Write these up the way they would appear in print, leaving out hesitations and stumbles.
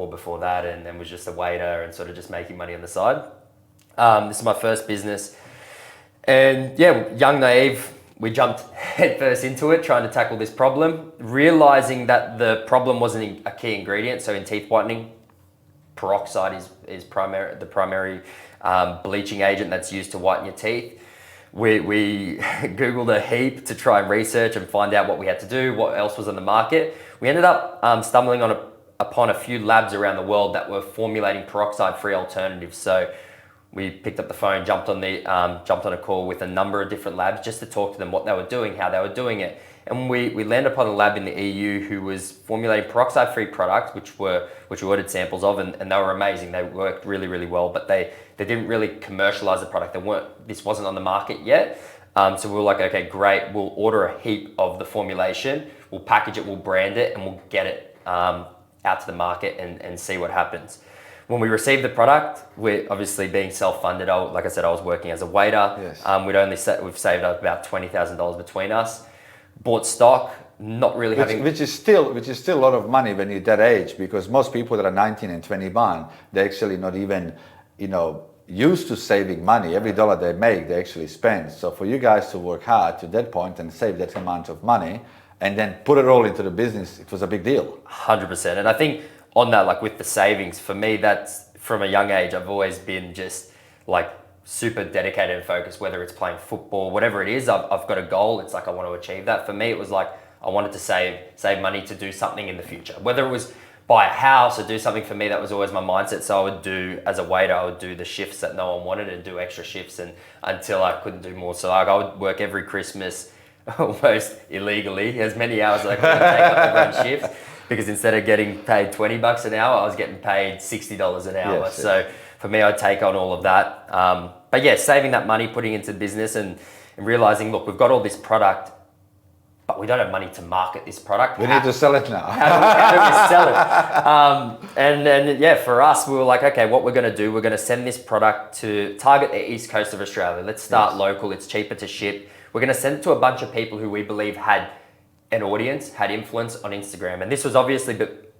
football before that, and then was just a waiter and sort of just making money on the side. This is my first business. And yeah, young, naive, we jumped headfirst into it, trying to tackle this problem, realizing that the problem wasn't a key ingredient. So in teeth whitening, peroxide is the primary bleaching agent that's used to whiten your teeth. We Googled a heap to try and research and find out what we had to do, what else was on the market. We ended up stumbling upon a few labs around the world that were formulating peroxide-free alternatives. So we picked up the phone, jumped on a call with a number of different labs just to talk to them what they were doing, how they were doing it. And we landed upon a lab in the EU who was formulating peroxide-free products, which we ordered samples of, and they were amazing. They worked really, really well, but they didn't really commercialize the product. This wasn't on the market yet. So we were like, okay, great. We'll order a heap of the formulation. We'll package it, we'll brand it, and we'll get it out to the market and see what happens. When we received the product, we're obviously being self-funded. Like I said, I was working as a waiter. Yes. We've saved up about $20,000 between us. Bought stock, not really which is still a lot of money when you're that age, because most people that are 19 and 21, they're actually not even, used to saving money. Every dollar they make, they actually spend. So for you guys to work hard to that point and save that amount of money and then put it all into the business, it was a big deal. 100%. And I think on that, like with the savings, for me, that's from a young age, I've always been just like super dedicated and focused, whether it's playing football, whatever it is, I've got a goal. It's like, I want to achieve that. For me, it was like, I wanted to save money to do something in the future, whether it was buy a house or do something. For me, that was always my mindset. So I would do, as a waiter, I would do the shifts that no one wanted and do extra shifts until I couldn't do more. So like I would work every Christmas almost illegally, as many hours as I could take up everyone's shifts, because instead of getting paid $20 an hour, I was getting paid $60 an hour. Yes, so for me, I'd take on all of that. But yeah, saving that money, putting into business and realizing, look, we've got all this product, but we don't have money to market this product. We need to sell it now. How do we sell it? And then, yeah, for us, we were like, okay, what we're going to do, we're going to send this product to target the east coast of Australia. Let's start local. It's cheaper to ship. We're going to send it to a bunch of people who we believe had an audience, had influence on Instagram. And this was obviously,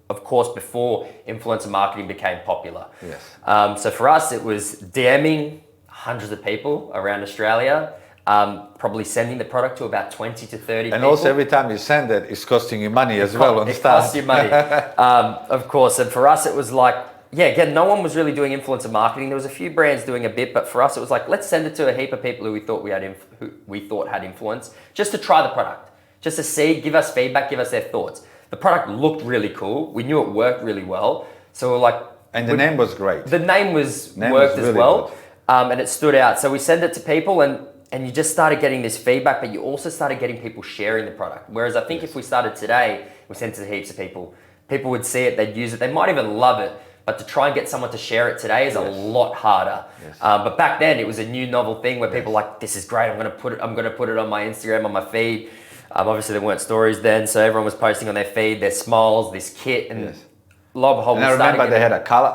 of course, before influencer marketing became popular. Yes. So for us, it was DMing hundreds of people around Australia, probably sending the product to about 20 to 30 people. And also every time you send it, it's costing you money as well on the start. It costs you money, of course. And for us, it was like, yeah, again, no one was really doing influencer marketing. There was a few brands doing a bit, but for us, it was like, let's send it to a heap of people who we thought had influence, just to try the product, just to see, give us feedback, give us their thoughts. The product looked really cool. We knew it worked really well. So we're like... And the name was great. The name worked as well. And it stood out. So we sent it to people and you just started getting this feedback, but you also started getting people sharing the product. Whereas I think if we started today, we sent it to heaps of people. People would see it, they'd use it, they might even love it. But to try and get someone to share it today is a lot harder. Yes. But back then it was a new novel thing where people were like, this is great. I'm going to put it on my Instagram, on my feed. Obviously there weren't stories then, so everyone was posting on their feed their smiles, this kit, and lo and behold, and I remember they had a color,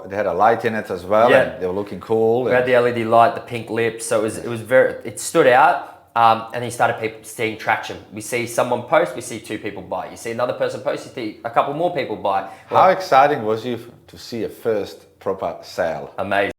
they had a light in it as well, and they were looking cool. We had the LED light, the pink lips, so it stood out, and you started seeing traction. We see someone post, we see 2 people buy. You see another person post, you see a couple more people buy. How exciting was you to see a first proper sale? Amazing.